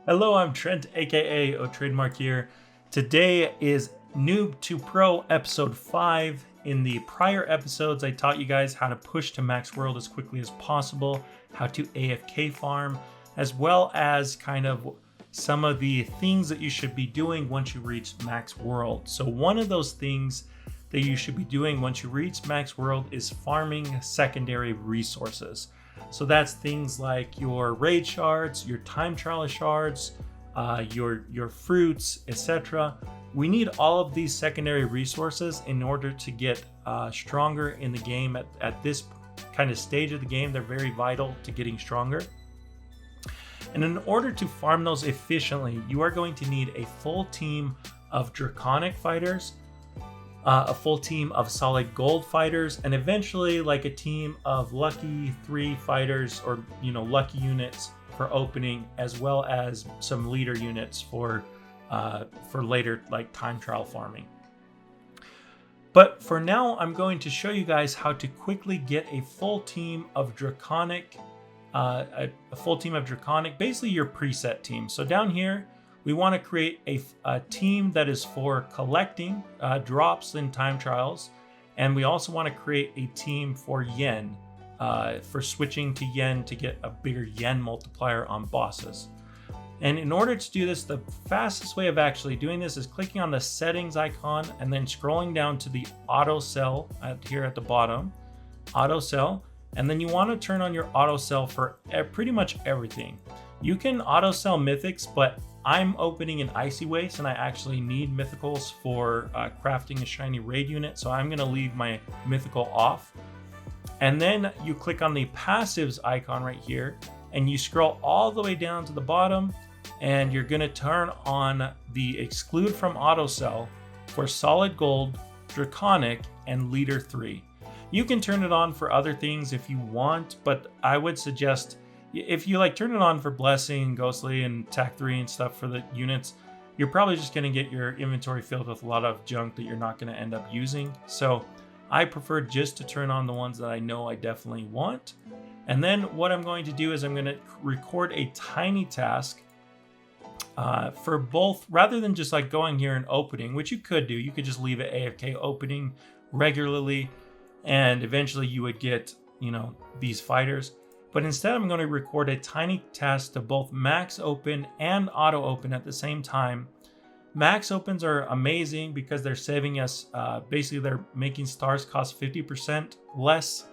Hello, I'm Trent, aka oTradeMark here. Today is Noob to Pro episode 5. In the prior episodes, I taught you guys how to push to max world as quickly as possible, how to AFK farm, as well as kind of some of the things that you should be doing once you reach max world. So one of those things that you should be doing once you reach max world is farming secondary resources. So that's things like your raid shards, your time trial shards, your fruits, etc. We need all of these secondary resources in order to get stronger in the game. At this kind of stage of the game, they're very vital to getting stronger. And in order to farm those efficiently, you are going to need a full team of Draconic fighters, a full team of solid gold fighters, and eventually like a team of lucky 3 fighters, or lucky units for opening, as well as some leader units for later like time trial farming. But for now, I'm going to show you guys how to quickly get a full team of Draconic, basically your preset team. So down here, we want to create a team that is for collecting drops in time trials. And we also want to create a team for yen, for switching to yen to get a bigger yen multiplier on bosses. And in order to do this, the fastest way of actually doing this is clicking on the settings icon and then scrolling down to the auto sell here at the bottom, auto sell. And then you want to turn on your auto sell for pretty much everything. You can auto sell mythics, but I'm opening an Icy Waste and I actually need mythicals for crafting a shiny raid unit. So I'm going to leave my mythical off. And then you click on the passives icon right here and you scroll all the way down to the bottom, and you're going to turn on the exclude from auto sell for solid gold, Draconic, and leader 3. You can turn it on for other things if you want, but I would suggest if you turn it on for blessing, ghostly, and tac 3 and stuff for the units, you're probably just going to get your inventory filled with a lot of junk that you're not going to end up using. So I prefer just to turn on the ones that I know I definitely want. And then what I'm going to do is I'm going to record a tiny task for both, rather than just going here and opening, which you could do. You could just leave it AFK opening regularly, and eventually you would get, these fighters. But instead, I'm going to record a tiny task to both max open and auto open at the same time. Max opens are amazing because they're saving us, basically they're making stars cost 50% less.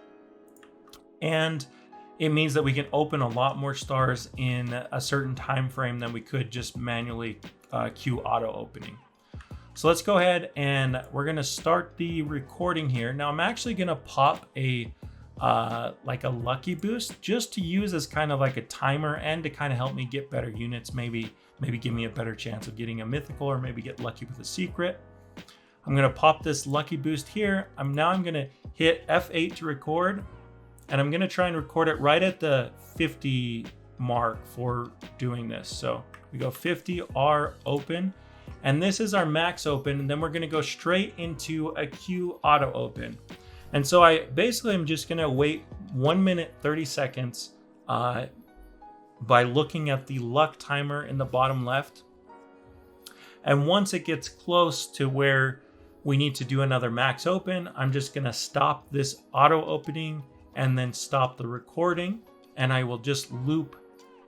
And it means that we can open a lot more stars in a certain time frame than we could just manually queue auto opening. So let's go ahead and we're going to start the recording here. Now I'm actually going to pop a lucky boost just to use as kind of like a timer and to kind of help me get better units, maybe give me a better chance of getting a mythical, or maybe get lucky with a secret. I'm going to pop this lucky boost here. I'm going to hit F8 to record, and I'm going to try and record it right at the 50 mark for doing this. So we go 50 R open, and this is our max open, and then we're going to go straight into a queue auto open. And so I'm just going to wait 1 minute 30 seconds by looking at the luck timer in the bottom left. And once it gets close to where we need to do another max open, I'm just going to stop this auto opening and then stop the recording. And I will just loop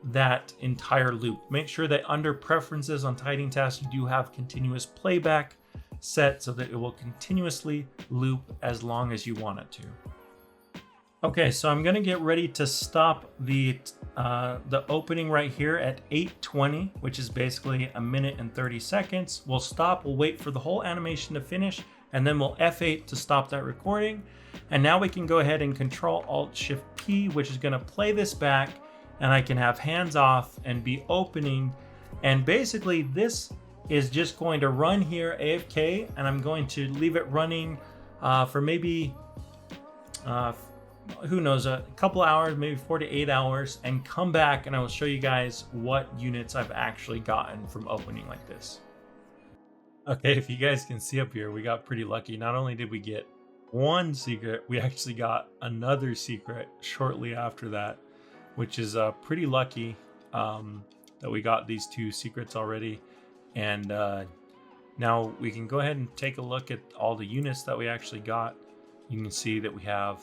that entire loop. Make sure that under preferences on tiding tasks, you do have continuous playback set so that it will continuously loop as long as you want it to. Okay, so I'm going to get ready to stop the opening right here at 8:20, which is basically 1 minute and 30 seconds. We'll stop, we'll wait for the whole animation to finish, and then we'll F8 to stop that recording. And now we can go ahead and Control-Alt-Shift-P, which is going to play this back, and I can have hands off and be opening. And basically this is just going to run here AFK, and I'm going to leave it running for maybe who knows, a couple hours, maybe 4 to 8 hours, and come back and I will show you guys what units I've actually gotten from opening like this. Okay, if you guys can see up here, we got pretty lucky. Not only did we get one secret, we actually got another secret shortly after that, which is pretty lucky. that we got these 2 secrets already. And now we can go ahead and take a look at all the units that we actually got. You can see that we have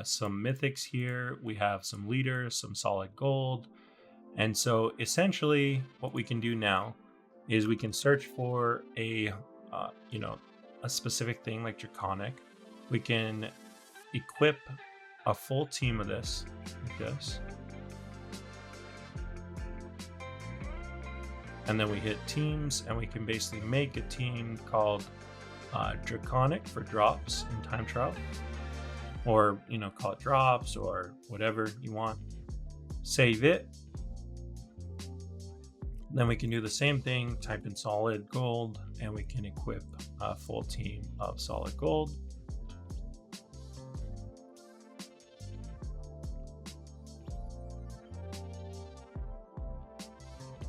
some mythics here. We have some leaders, some solid gold. And so essentially what we can do now is we can search for a specific thing like Draconic. We can equip a full team of this, like this. And then we hit teams, and we can basically make a team called Draconic for drops in time trial, or call it drops or whatever you want. Save it. Then we can do the same thing, type in solid gold, and we can equip a full team of solid gold.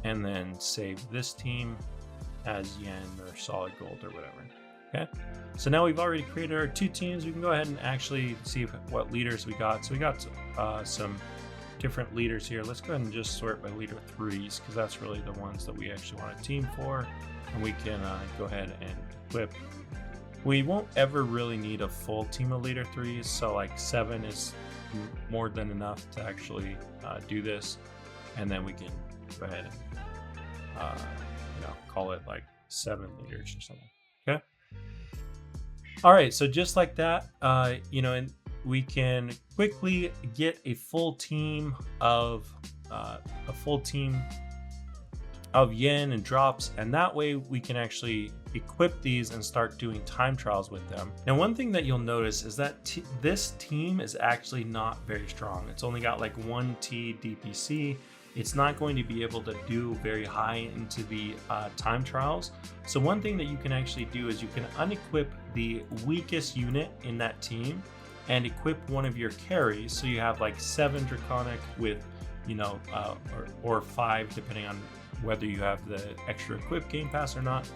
And then save this team as yen or solid gold or whatever. Okay, so now we've already created our 2 teams. We can go ahead and actually see what leaders we got. So we got some different leaders here. Let's go ahead and just sort by leader 3s, because that's really the ones that we actually want a team for. And we can go ahead and equip. We won't ever really need a full team of leader 3s, so like 7 is more than enough to actually do this. And then we can go ahead and call it like 7 leaders or something. Okay. All right, so just like that, and we can quickly get a full team of yen and drops, and that way we can actually equip these and start doing time trials with them. Now, one thing that you'll notice is that this team is actually not very strong. It's only got like 1 T DPC. It's not going to be able to do very high into the time trials. So one thing that you can actually do is you can unequip the weakest unit in that team and equip one of your carries. So you have like 7 Draconic with, or 5, depending on whether you have the extra equip game pass or not.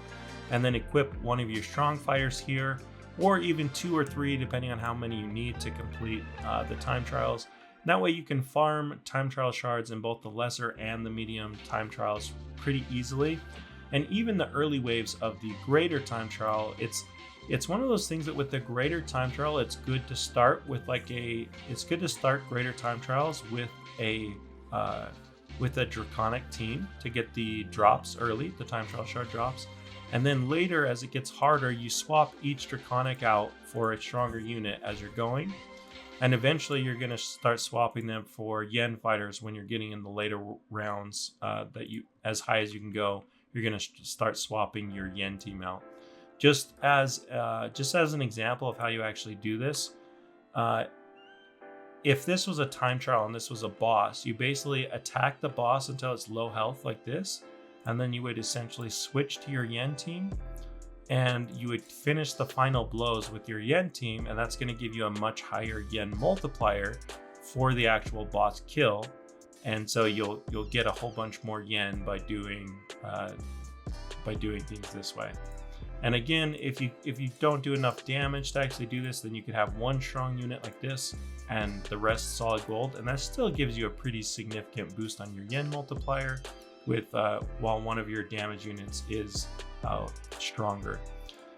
And then equip one of your strong fighters here, or even 2 or 3, depending on how many you need to complete the time trials. That way you can farm time trial shards in both the lesser and the medium time trials pretty easily. And even the early waves of the greater time trial, it's one of those things that with the greater time trial, it's good to start with greater time trials with a Draconic team to get the drops early, the time trial shard drops. And then later, as it gets harder, you swap each Draconic out for a stronger unit as you're going. And eventually you're going to start swapping them for yen fighters when you're getting in the later rounds, that you, as high as you can go, you're going to start swapping your yen team out. Just as an example of how you actually do this, if this was a time trial and this was a boss, you basically attack the boss until it's low health like this, and then you would essentially switch to your yen team, and you would finish the final blows with your yen team, and that's going to give you a much higher yen multiplier for the actual boss kill. And so you'll get a whole bunch more yen by doing things this way. And again, if you don't do enough damage to actually do this, then you could have 1 strong unit like this and the rest solid gold, and that still gives you a pretty significant boost on your yen multiplier with while one of your damage units is stronger.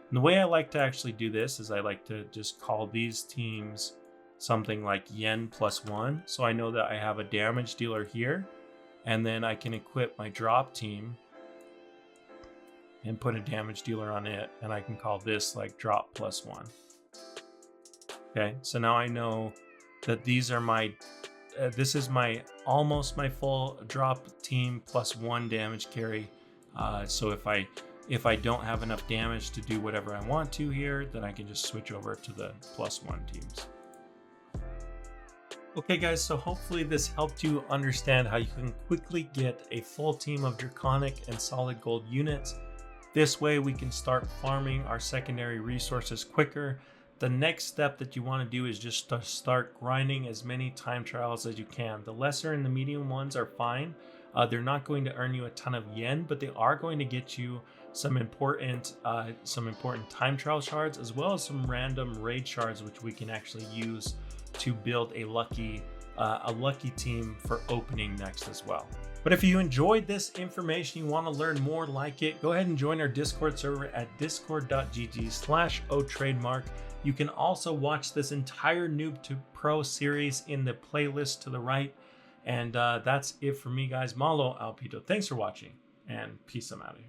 And the way I like to actually do this is I like to just call these teams something like yen +1. So I know that I have a damage dealer here, and then I can equip my drop team and put a damage dealer on it, and I can call this like drop +1. Okay, so now I know that these are my this is my almost my full drop team +1 damage carry. So if I don't have enough damage to do whatever I want to here, then I can just switch over to the +1 teams. Okay guys, so hopefully this helped you understand how you can quickly get a full team of Draconic and solid gold units. This way we can start farming our secondary resources quicker. The next step that you want to do is just to start grinding as many time trials as you can. The lesser and the medium ones are fine. They're not going to earn you a ton of yen, but they are going to get you some important time trial shards, as well as some random raid shards, which we can actually use to build a lucky team for opening next as well. But if you enjoyed this information, you want to learn more like it, go ahead and join our Discord server at discord.gg/oTradeMark. You can also watch this entire Noob to Pro series in the playlist to the right. And that's it for me, guys. Malo Alpito. Thanks for watching, and peace. I'm out of here.